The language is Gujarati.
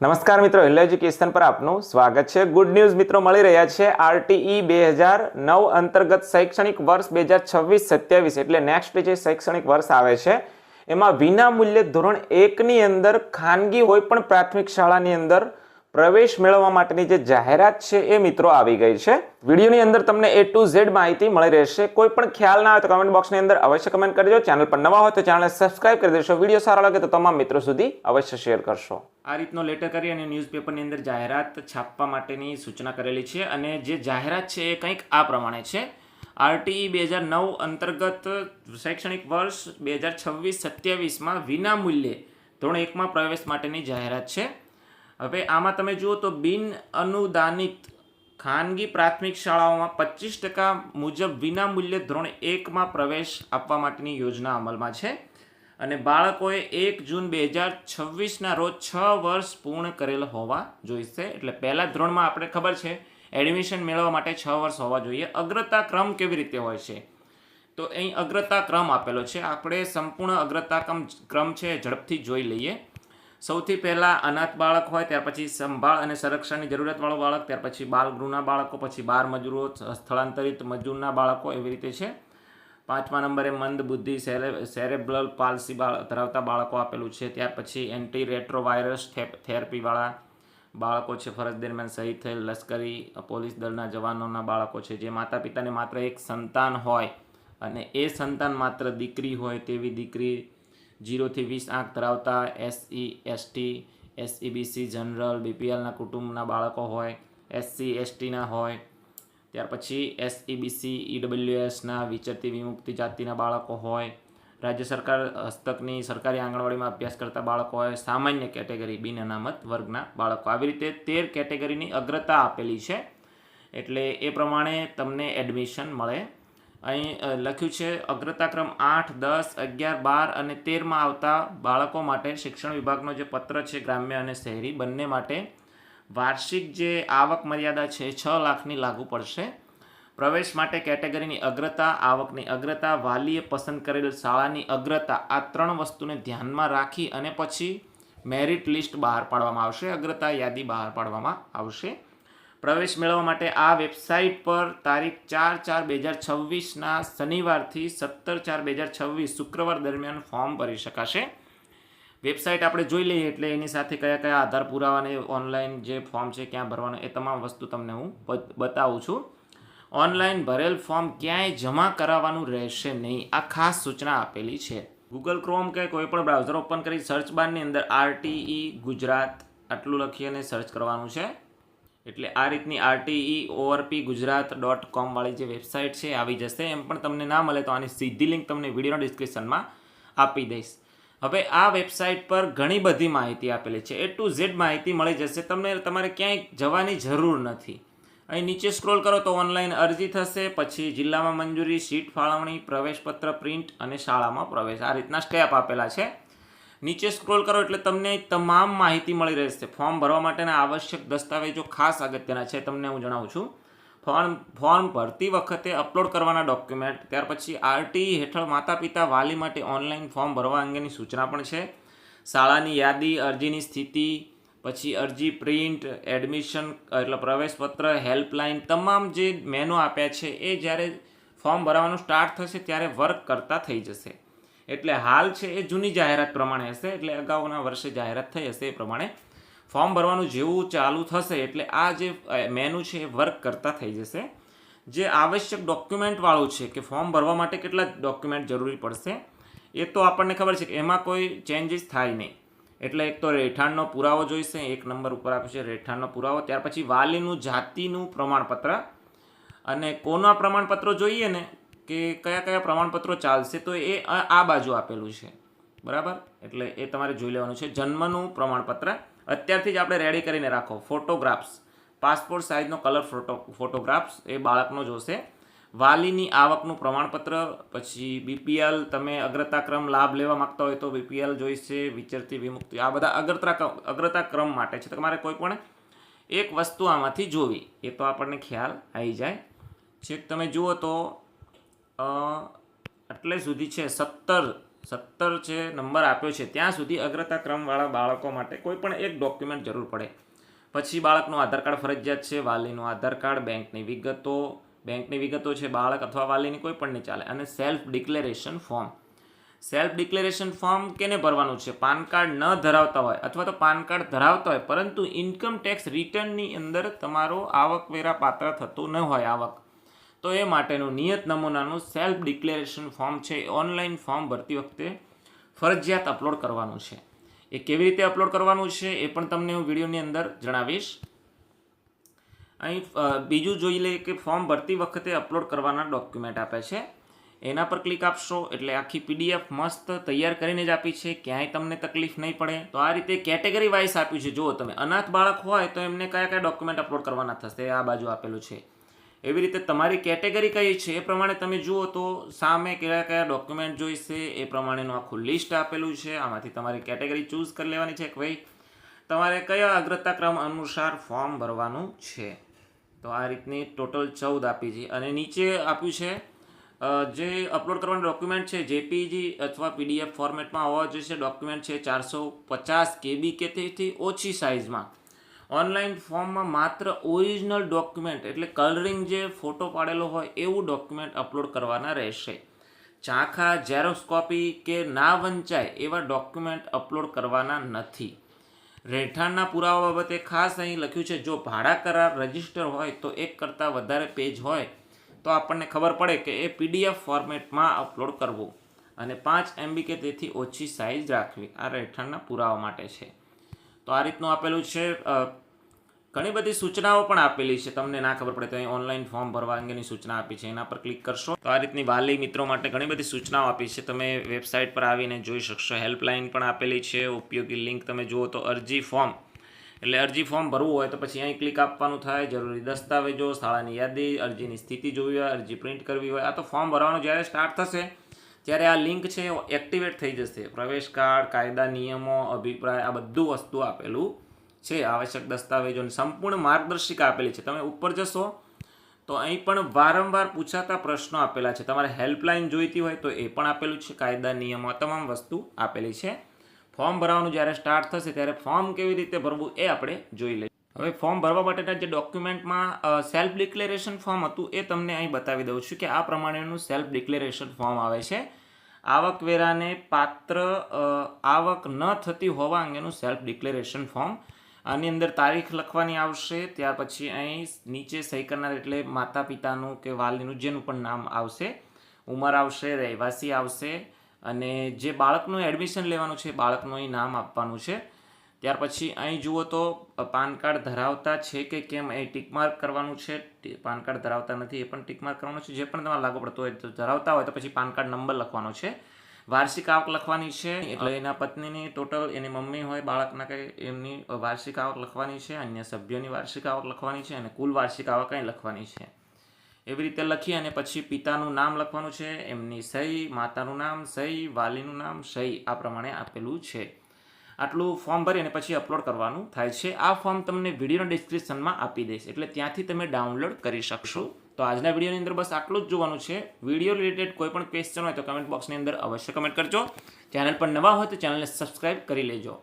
નમસ્કાર મિત્રો, હેલો એજ્યુકેશન પર આપનું સ્વાગત છે। ગુડ ન્યૂઝ મિત્રો મળી રહ્યા છે। આરટીઈ 2009 અંતર્ગત શૈક્ષણિક વર્ષ 2026-27 એટલે નેક્સ્ટ જે શૈક્ષણિક વર્ષ આવે છે એમાં વિના મૂલ્યે ધોરણ 1 ની અંદર ખાનગી હોય પણ પ્રાથમિક શાળાની અંદર પ્રવેશ મેળવવા માટેની જે જાહેરાત છે એ મિત્રો આવી ગઈ છે। વિડીયોની અંદર તમને A to Z માહિતી મળી રહેશે। કોઈ પણ ખ્યાલ ના આવે તો કમેન્ટ બોક્સની અંદર અવશ્ય કમેન્ટ કરજો। ચેનલ પર નવા હોય તો ચેનલને સબસ્ક્રાઇબ કરી દેશો। વિડીયો સારો લાગે તો તમામ મિત્રો સુધી અવશ્ય શેર કરશો। આ રીતનો લેટર કરી અને ન્યૂઝપેપરની અંદર જાહેરાત છાપવા માટેની સૂચના કરેલી છે અને જે જાહેરાત છે એ કંઈક આ પ્રમાણે છે। આરટીઈ 2009 અંતર્ગત શૈક્ષણિક વર્ષ 2026-27માં વિના મૂલ્યે ધોરણ 1માં પ્રવેશ માટેની જાહેરાત છે। હવે આમાં તમે જુઓ તો બિન અનુદાનિત ખાનગી પ્રાથમિક શાળાઓમાં 25% મુજબ વિના મૂલ્યે ધોરણ 1માં પ્રવેશ આપવા માટેની યોજના અમલમાં છે અને બાળકોએ 1 જૂન 2026ના રોજ 6 વર્ષ પૂર્ણ કરેલ હોવા જોઈશે। એટલે પહેલા ધોરણમાં આપણે ખબર છે એડમિશન મેળવવા માટે 6 વર્ષ હોવા જોઈએ। અગ્રતા ક્રમ કેવી રીતે હોય છે તો અહીં અગ્રતા ક્રમ આપેલો છે। આપણે સંપૂર્ણ અગ્રતા ક્રમ છે ઝડપથી જોઈ લઈએ। સૌથી પહેલાં અનાથ બાળક હોય, ત્યાર પછી સંભાળ અને સંરક્ષણની જરૂરિયાતવાળો બાળક, ત્યાર પછી બાલગૃહના બાળકો, પછી બાળ મજૂરો, સ્થળાંતરિત મજૂરના બાળકો, એવી રીતે છે। 5મા નંબરે મંદ બુદ્ધિ સેરેબ્રલ પાલ્સી ધરાવતા બાળકો આપેલું છે। ત્યાર પછી એન્ટી રેટ્રોવાયરસ થેરપીવાળા બાળકો છે, ફરજ દરમિયાન શહીદ થયેલ લશ્કરી પોલીસ દળના જવાનોના બાળકો છે, જે માતા પિતાને માત્ર એક સંતાન હોય અને એ સંતાન માત્ર દીકરી હોય તેવી દીકરી, 0 થી 20 આંક ધરાવતા SC ST SEBC જનરલ BPLના કુટુંબના બાળકો હોય, SC STના હોય, ત્યાર પછી SEBC EWSના વિચરતી વિમુક્તિ જાતિના બાળકો હોય, રાજ્ય સરકાર હસ્તકની સરકારી આંગણવાડીમાં અભ્યાસ કરતા બાળકો હોય, સામાન્ય કેટેગરી બિન અનામત વર્ગના બાળકો, આવી રીતે 13 કેટેગરીની અગ્રતા આપેલી છે। એટલે એ પ્રમાણે તમને એડમિશન મળે। અહીં લખ્યું છે અગ્રતાક્રમ 8, 10, 11, 12 અને 13માં આવતા બાળકો માટે શિક્ષણ વિભાગનો જે પત્ર છે ગ્રામ્ય અને શહેરી બંને માટે વાર્ષિક જે આવક મર્યાદા છે 6 લાખની લાગુ પડશે। પ્રવેશ માટે કેટેગરીની અગ્રતા, આવકની અગ્રતા, વાલીએ પસંદ કરેલ શાળાની અગ્રતા, આ 3 વસ્તુને ધ્યાનમાં રાખી અને પછી મેરિટ લિસ્ટ બહાર પાડવામાં આવશે, અગ્રતા યાદી બહાર પાડવામાં આવશે। પ્રવેશ મેળવવા માટે આ વેબસાઇટ પર તારીખ 4/4/2026ના શનિવારથી 17/4/2026 શુક્રવાર દરમિયાન ફોર્મ ભરી શકાશે। વેબસાઇટ આપણે જોઈ લઈએ એટલે એની સાથે કયા કયા આધાર પુરાવાને ઓનલાઈન જે ફોર્મ છે ક્યાં ભરવાનું એ તમામ વસ્તુ તમને હું બતાવું છું। ઓનલાઈન ભરેલ ફોર્મ ક્યાંય જમા કરાવવાનું રહેશે નહીં, આ ખાસ સૂચના આપેલી છે। ગૂગલ ક્રોમ કે કોઈ પણ બ્રાઉઝર ઓપન કરી સર્ચ બારની અંદર RTE ગુજરાત આટલું લખી અને સર્ચ કરવાનું છે। એટલે આ રીતની RTEORPgujarat.com વાળી જે વેબસાઇટ છે આવી જશે। એમ પણ તમને ના મળે તો આની સીધી લિંક તમને વિડીયોના ડિસ્ક્રિપ્શનમાં આપી દઈશ। હવે આ વેબસાઇટ પર ઘણી બધી માહિતી આપેલી છે, A to Z માહિતી મળી જશે, તમને તમારે ક્યાંય જવાની જરૂર નથી। અહીં નીચે સ્ક્રોલ કરો તો ઓનલાઈન અરજી થશે, પછી જિલ્લામાં મંજૂરી, સીટ ફાળવણી, પ્રવેશપત્ર પ્રિન્ટ અને શાળામાં પ્રવેશ, આ રીતના સ્ટેપ આપેલા છે। નીચે સ્ક્રોલ કરો એટલે તમને તમામ માહિતી મળી રહેશે। ફોર્મ ભરવા માટેના આવશ્યક દસ્તાવેજો ખાસ અગત્યના છે, તમને હું જણાવું છું। ફોર્મ ભરતી વખતે અપલોડ કરવાના ડોક્યુમેન્ટ, ત્યાર પછી આરટીઈ હેઠળ માતા પિતા વાલી માટે ઓનલાઈન ફોર્મ ભરવા અંગેની સૂચના પણ છે। શાળાની યાદી, અરજીની સ્થિતિ, પછી અરજી પ્રિન્ટ, એડમિશન એટલે પ્રવેશપત્ર, હેલ્પલાઇન, તમામ જે મેનુ આપ્યા છે એ જ્યારે ફોર્મ ભરવાનું સ્ટાર્ટ થશે ત્યારે વર્ક કરતા થઈ જશે। એટલે હાલ છે એ જૂની જાહેરાત પ્રમાણે હશે, એટલે અગાઉના વર્ષે જાહેરાત થઈ હશે એ પ્રમાણે ફોર્મ ભરવાનું જેવું ચાલુ થશે એટલે આ જે મેનુ છે એ વર્ક કરતા થઈ જશે। જે આવશ્યક ડોક્યુમેન્ટવાળું છે કે ફોર્મ ભરવા માટે કેટલા ડોક્યુમેન્ટ જરૂરી પડશે એ તો આપણને ખબર છે કે એમાં કોઈ ચેન્જીસ થાય નહીં। એટલે એક તો રહેઠાણનો પુરાવો જોઈશે, 1 નંબર ઉપર આપ્યું છે રહેઠાણનો પુરાવો, ત્યાર પછી વાલીનું જાતિનું પ્રમાણપત્ર, અને કોના પ્રમાણપત્રો જોઈએ ને કે કયા કયા પ્રમાણપત્રો ચાલશે તો એ આ બાજુ આપેલું છે, બરાબર? એટલે એ તમારે જોઈ લેવાનું છે। જન્મનું પ્રમાણપત્ર અત્યારથી જ આપણે રેડી કરીને રાખો। ફોટોગ્રાફ્સ, પાસપોર્ટ સાઇઝનો કલર ફોટોગ્રાફ્સ એ બાળકનો જોશે। વાલીની આવકનું પ્રમાણપત્ર, પછી BPL, તમે અગ્રતાક્રમ લાભ લેવા માગતા હોય તો BPL જોઈશે, વિચરતી વિમુક્તિ, આ બધા અગ્રતાક્રમ માટે છે। તમારે કોઈ પણ એક વસ્તુ આમાંથી જોવી એ તો આપણને ખ્યાલ આવી જાય છે। તમે જુઓ તો એટલે સુધી છે 17 17 છે નંબર આપ્યો છે ત્યાં સુધી અગ્રતા ક્રમવાળા બાળકો માટે કોઈ પણ એક ડોક્યુમેન્ટ જરૂર પડે. પછી બાળકનું આધાર કાર્ડ ફરજિયાત છે, વાલીનું આધાર કાર્ડ, બેંકની વિગતો છે બાળક અથવા વાલીની કોઈ પણ નહીં ચાલે, અને self declaration form. Self declaration form કેને ભરવાનું છે? પાન કાર્ડ ન ધરાવતા હોય અથવા તો પાન કાર્ડ ધરાવતા હોય પરંતુ ઇન્કમ ટેક્સ રિટર્નની અંદર તમારો આવકવેરા પાત્ર થતું ન હોય આવક, તો એ માટેનું નિયત નમૂનાનું સેલ્ફ ડિક્લેરેશન ફોર્મ છે એ ઓનલાઈન ફોર્મ ભરતી વખતે ફરજિયાત અપલોડ કરવાનું છે. એ કેવી રીતે અપલોડ કરવાનું છે એ પણ તમને હું વિડીયોની અંદર જણાવીશ. અહીં બીજું જોઈ લઈએ કે ફોર્મ ભરતી વખતે અપલોડ કરવાના ડોક્યુમેન્ટ આપે છે. એના પર ક્લિક આપશો એટલે આખી PDF મસ્ત તૈયાર કરીને જ આપી છે, ક્યાંય તમને તકલીફ નહીં પડે. તો આ રીતે કેટેગરી વાઇઝ આપ્યું છે. જુઓ તમે, અનાથ બાળક હોય તો એમને કયા કયા ડોક્યુમેન્ટ અપલોડ કરવાના થશે, આ બાજુ આપેલું છે. એવી રીતે તમારી કેટેગરી કઈ છે એ પ્રમાણે તમે જુઓ તો સામે કયા કયા ડોક્યુમેન્ટ જોઈશે એ પ્રમાણેનું આખું લિસ્ટ આપેલું છે. આમાંથી તમારી કેટેગરી ચૂઝ કરી લેવાની છે કે ભાઈ તમારે કયા અગ્રતા ક્રમ અનુસાર ફોર્મ ભરવાનું છે. તો આ રીતની ટોટલ 14 આપી છે અને નીચે આપ્યું છે જે અપલોડ કરવાનું ડોક્યુમેન્ટ છે JPG અથવા PDF ફોર્મેટમાં હોવા જોઈએ. ડોક્યુમેન્ટ છે 450 KB કે તેથી ઓછી સાઇઝમાં. ઓનલાઈન ફોર્મમાં માત્ર ઓરિજિનલ ડોક્યુમેન્ટ એટલે કલરિંગ જે ફોટો પાડેલો હોય એવું ડોક્યુમેન્ટ અપલોડ કરવાના રહેશે. ઝાંખા, ઝેરોક્સ કોપી કે ના વંચાય એવા ડોક્યુમેન્ટ અપલોડ કરવાના નથી. રહેઠાણના પુરાવા બાબતે ખાસ અહીં લખ્યું છે, જો ભાડા કરાર રજિસ્ટર હોય તો એક કરતાં વધારે પેજ હોય તો આપણને ખબર પડે કે એ PDF ફોર્મેટમાં અપલોડ કરવું અને 5 MB કે તેથી ઓછી સાઇઝ રાખવી. આ રહેઠાણના પુરાવા માટે છે. તો આ રીતનું આપેલું છે. ઘણી બધી સૂચનાઓ પણ આપેલી છે, તમને ના ખબર પડે તો અહીં ઓનલાઈન ફોર્મ ભરવા અંગેની સૂચના આપી છે, એના પર ક્લિક કરશો તો આ રીતની વાલી મિત્રો માટે ઘણી બધી સૂચનાઓ આપી છે, તમે વેબસાઇટ પર આવીને જોઈ શકશો. હેલ્પલાઇન પણ આપેલી છે, ઉપયોગી લિંક તમે જુઓ તો અરજી ફોર્મ એટલે અરજી ફોર્મ ભરવું હોય તો પછી અહીં ક્લિક આપવાનું થાય. જરૂરી દસ્તાવેજો, શાળાની યાદી, અરજીની સ્થિતિ જોવી હોય, અરજી પ્રિન્ટ કરવી હોય. આ તો ફોર્મ ભરવાનું જ્યારે સ્ટાર્ટ થશે ત્યારે આ લિંક છે એક્ટિવેટ થઈ જશે. પ્રવેશ કાર્ડ, કાયદા નિયમો, અભિપ્રાય, આ બધું વસ્તુ આપેલું છે. આવશ્યક દસ્તાવેજોની સંપૂર્ણ માર્ગદર્શિકા આપેલી છે. તમે ઉપર જશો તો અહીં પણ વારંવાર પૂછાતા પ્રશ્નો આપેલા છે. તમારે હેલ્પલાઇન જોઈતી હોય તો એ પણ આપેલું છે. કાયદા નિયમો તમામ વસ્તુ આપેલી છે. ફોર્મ ભરવાનું જ્યારે સ્ટાર્ટ થશે ત્યારે ફોર્મ કેવી રીતે ભરવું એ આપણે જોઈ લઈએ. હવે ફોર્મ ભરવા માટેના જે ડોક્યુમેન્ટમાં સેલ્ફ ડિક્લેરેશન ફોર્મ હતું એ તમને અહીં બતાવી દઉં છું કે આ પ્રમાણેનું સેલ્ફ ડિક્લેરેશન ફોર્મ આવે છે. આવકવેરાને પાત્ર આવક ન થતી હોવા અંગેનું સેલ્ફ ડિક્લેરેશન ફોર્મ. આની અંદર તારીખ લખવાની આવશે, ત્યાર પછી અહીં નીચે સહી કરનાર એટલે માતા પિતાનું કે વાલીનું જેનું પણ નામ આવશે, ઉંમર આવશે, રહેવાસી આવશે અને જે બાળકનું એડમિશન લેવાનું છે બાળકનું અહીં નામ આપવાનું છે. ત્યાર પછી અહીં જુઓ તો પાન કાર્ડ ધરાવતા છે કે કેમ એ ટિકમાર્ક કરવાનું છે. પાન કાર્ડ ધરાવતા નથી એ પણ ટિકમાર્ક કરવાનું છે. જે પણ તમારે લાગુ પડતો હોય તો ધરાવતા હોય તો પછી પાન કાર્ડ નંબર લખવાનો છે. વાર્ષિક આવક લખવાની છે એટલે એના પત્નીની ટોટલ, એની મમ્મી હોય બાળકના કંઈ એમની વાર્ષિક આવક લખવાની છે, અન્ય સભ્યોની વાર્ષિક આવક લખવાની છે અને કુલ વાર્ષિક આવક કંઈ લખવાની છે. એવી રીતે લખી અને પછી પિતાનું નામ લખવાનું છે, એમની સહી, માતાનું નામ સહી, વાલીનું નામ સહી, આ પ્રમાણે આપેલું છે. આટલું ફોર્મ ભરી અને પછી અપલોડ કરવાનું થાય છે. આ ફોર્મ તમને વિડીયોના ડિસ્ક્રિપ્શનમાં આપી દઈશ એટલે ત્યાંથી તમે ડાઉનલોડ કરી શકશો. તો આજના વિડીયોની અંદર બસ આટલું જ જોવાનું છે. વિડીયો રિલેટેડ કોઈ પણ ક્વેશ્ચન હોય તો કમેન્ટ બોક્સની અંદર અવશ્ય કમેન્ટ કરજો. ચેનલ પર નવા હોય તો ચેનલને સબસ્ક્રાઈબ કરી લેજો.